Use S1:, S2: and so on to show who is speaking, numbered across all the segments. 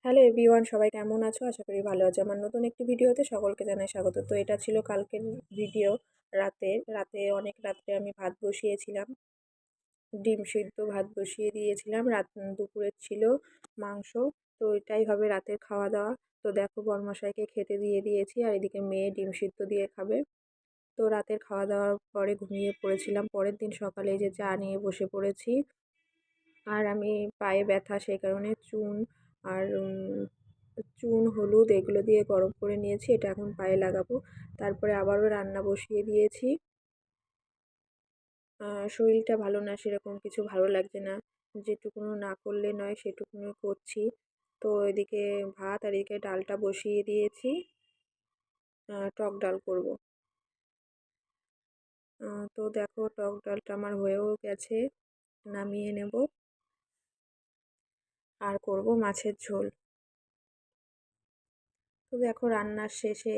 S1: Hello everyone, সবাই কেমন আছো? আশা করি ভালো আছো। আমার নতুন একটি ভিডিওতে সকলকে জানাই স্বাগত। তো এটা ছিল কালকের ভিডিও। রাতে অনেক রাত্রে আমি ভাত বসিয়েছিলাম, ডিম সিদ্ধ ভাত বসিয়ে দিয়েছিলাম। দুপুরের ছিল মাংস। তো এটাই হবে রাতের খাওয়া দাওয়া। তো দেখো বরমশাইকে খেতে দিয়ে দিয়েছি, আর এদিকে মেয়ে ডিম সিদ্ধ দিয়ে খাবে। তো রাতের খাওয়া দাওয়ার পরে ঘুমিয়ে পড়েছিলাম। পরের দিন সকালে এই যে চা নিয়ে বসে পড়েছি। আর আমি পায়ে ব্যথা, সেই কারণে আর হলুদ এগুলো দিয়ে গরম করে নিয়েছি, এটা এখন পায়ে লাগাবো। তারপরে আবারও রান্না বসিয়ে দিয়েছি। শরীরটা ভালো না, সেরকম কিছু ভালো লাগছে না, যেটুকুনো না করলে নয় সেটুকুনো করছি। তো এদিকে ভাত আর এদিকে ডালটা বসিয়ে দিয়েছি। টক ডাল করব। তো দেখো টক ডালটা আমার হয়েও গেছে, নামিয়ে নেব। আর করব মাছের ঝোল। তো দেখো রান্নার শেষে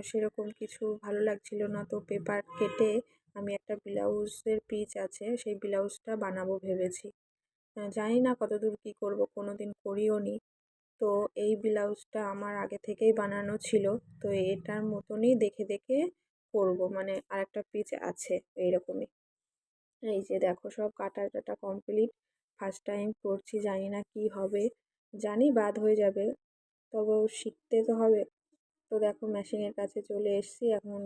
S1: সেরকম কিছু ভালো লাগছিল না, তো পেপার কেটে আমি একটা ব্লাউজের পিস আছে, সেই ব্লাউজটা বানাবো ভেবেছি। জানি না কতদূর কী করব, কোনো দিন করিও নি। তো এই ব্লাউজটা আমার আগে থেকেই বানানো ছিল, তো এটার মতনই দেখে দেখে করব, মানে আরেকটা পিস আছে এইরকমই। এই যে দেখো সব কাটা টাটা কমপ্লিট। ফার্স্ট টাইম করছি, জানি না কি হবে, জানি বাদ হয়ে যাবে, তবেও শিখতে তো হবে। তো দেখো মেশিনের কাছে চলে এসেছি, এখন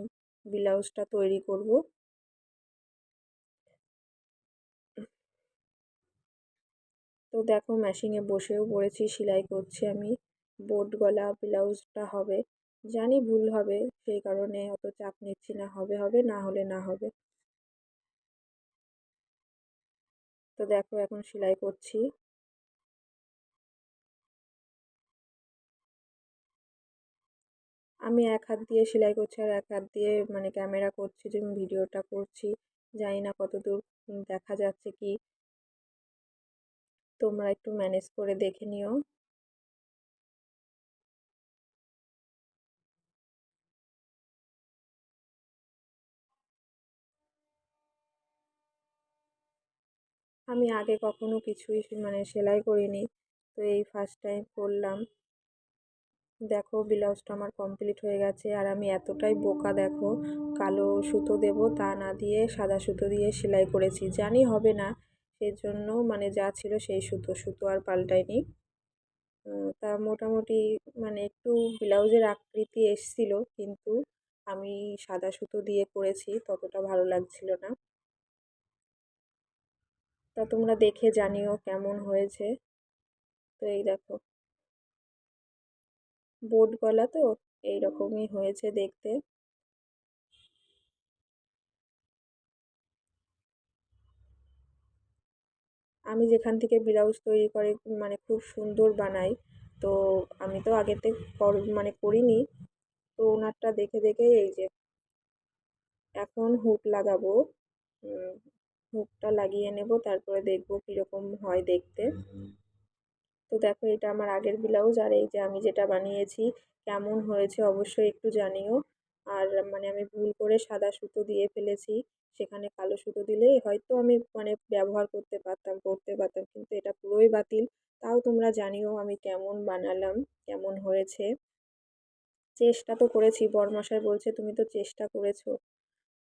S1: ব্লাউজটা তৈরি করব। তো দেখো মেশিনে বসেও পড়েছি, সেলাই করছি আমি। বোট গলা ব্লাউজটা হবে, জানি ভুল হবে, সেই কারণে অত চাপ নিচ্ছি না, হবে হবে, না হলে না হবে। তো দেখো এখন সেলাই করছি। আমি এক হাত দিয়ে সেলাই করছি আর এক হাত দিয়ে মানে ক্যামেরা করছি, যে ভিডিওটা করছি। জানি না কতদূর দেখা যাচ্ছে কি, তোমরা একটু ম্যানেজ করে দেখে নিও। আমি আগে কখনো কিছুই মানে সেলাই করিনি, তো এই ফার্স্ট টাইম করলাম। দেখো ব্লাউজটা আমার কমপ্লিট হয়ে গেছে, আর আমি এতটাই বোকা, দেখো কালো সুতো দেব তা না দিয়ে সাদা সুতো দিয়ে সেলাই করেছি, জানি হবে না, সেজন্য মানে যা ছিল সেই সুতো আর পাল্টাইনি। তা মোটামুটি মানে একটু ব্লাউজের আকৃতি এসছিল, কিন্তু আমি সাদা সুতো দিয়ে করেছি, ততটা ভালো লাগছিল না। তা তোমরা দেখে জানিও কেমন হয়েছে। তো এই দেখো বোট গলা, তো এইরকমই হয়েছে দেখতে। আমি যেখান থেকে ব্লাউজ তৈরি করে মানে খুব সুন্দর বানাই, তো আমি তো আগেতে মানে করিনি, তো ওনারটা দেখে দেখেই এই যে এখন হুক লাগাবো। হুকটা লাগিয়ে নেব, তারপরে দেখবো কীরকম হয় দেখতে। তো দেখো এটা আমার আগের ব্লাউজ, আর এই যে আমি যেটা বানিয়েছি, কেমন হয়েছে অবশ্যই একটু জানিও। আর মানে আমি ভুল করে সাদা সুতো দিয়ে ফেলেছি, সেখানে কালো সুতো দিলে হয়তো আমি মানে ব্যবহার করতে পারতাম, পরতে পারতাম, কিন্তু এটা পুরোই বাতিল। তাও তোমরা জানিও আমি কেমন বানালাম, কেমন হয়েছে। চেষ্টা তো করেছি, বরমশাই বলছে তুমি তো চেষ্টা করেছো।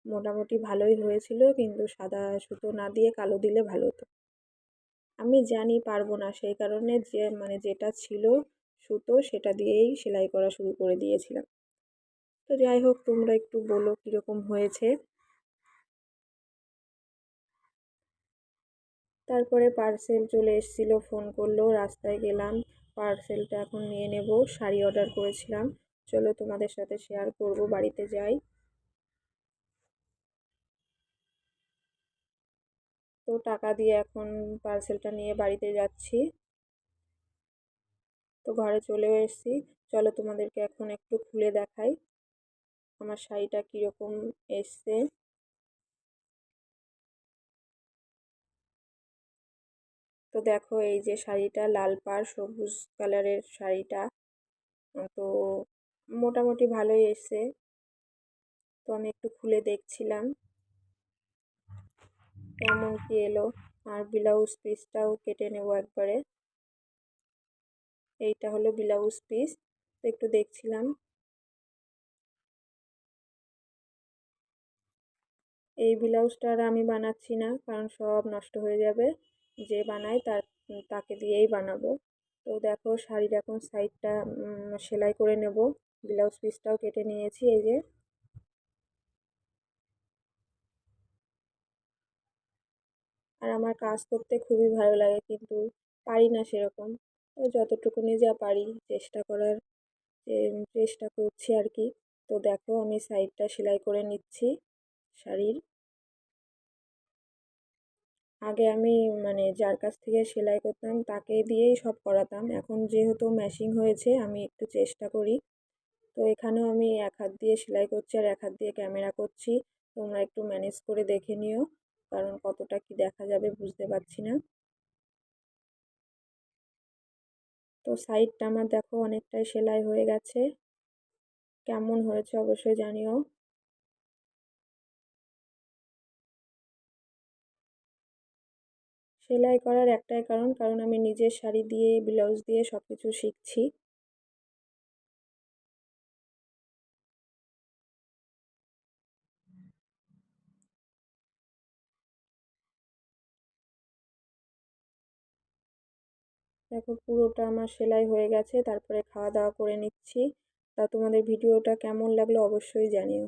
S1: মোটামুটি ভালোই হয়েছিল, কিন্তু সাদা সুতো না দিয়ে কালো দিলে ভালো হতো। আমি জানি পারবো না, সেই কারণে যে মানে যেটা ছিল সুতো সেটা দিয়েই সেলাই করা শুরু করে দিয়েছিলাম। তো যাই হোক, তোমরা একটু বলো কীরকম হয়েছে। তারপরে পার্সেল চলে এসেছিলো, ফোন করলো, রাস্তায় গেলাম। পার্সেলটা এখন নিয়ে নেব। শাড়ি অর্ডার করেছিলাম, চলো তোমাদের সাথে শেয়ার করব, বাড়িতে যাই। তো টাকা দিয়ে এখন পার্সেলটা নিয়ে বাড়িতে যাচ্ছি। তো ঘরে চলেও এসেছি, চলো তোমাদেরকে এখন একটু খুলে দেখাই আমার শাড়িটা কীরকম এসছে। তো দেখো এই যে শাড়িটা, লাল পাড় সবুজ কালারের শাড়িটা, তো মোটামুটি ভালোই এসছে। তো আমি একটু খুলে দেখছিলাম কেমন কি এলো। আর ব্লাউজ পিসটাও কেটে নেব একবারে। এইটা হলো ব্লাউজ পিস, তো একটু দেখছিলাম। এই ব্লাউজটা আর আমি বানাচ্ছি না, কারণ সব নষ্ট হয়ে যাবে। যে বানায় তাকে দিয়েই বানাবো। তো দেখো শাড়ির এখন সাইডটা সেলাই করে নেব। ব্লাউজ পিসটাও কেটে নিয়েছি এই যে। আর আমার কাজ করতে খুবই ভালো লাগে, কিন্তু পারি না সেরকম। তো যতটুকুনি যা পারি চেষ্টা করার, চেষ্টা করছি আর কি। তো দেখো আমি সাইডটা সেলাই করে নিচ্ছি শাড়ির। আগে আমি যার কাছ থেকে সেলাই করতাম তাকে দিয়েই সব করাতাম, এখন যেহেতু মেশিন হয়েছে আমি একটু চেষ্টা করি। তো এখানেও আমি এক হাত দিয়ে সেলাই করছি আর এক হাত দিয়ে ক্যামেরা করছি। তোমরা একটু ম্যানেজ করে দেখে নিও, কারণ কতটা কি দেখা যাবে বুঝতে পারছি না। তো সাইডটা আমার দেখো অনেকটাই সেলাই হয়ে গেছে। কেমন হয়েছে অবশ্যই জানিও। সেলাই করার একটাই কারণ, কারণ আমি নিজের শাড়ি দিয়ে ব্লাউজ দিয়ে সব কিছু শিখছি। দেখো পুরোটা আমার সেলাই হয়ে গেছে, তারপরে খাওয়া দাওয়া করে নিচ্ছি। তা তোমাদের ভিডিওটা কেমন লাগলো অবশ্যই জানিও।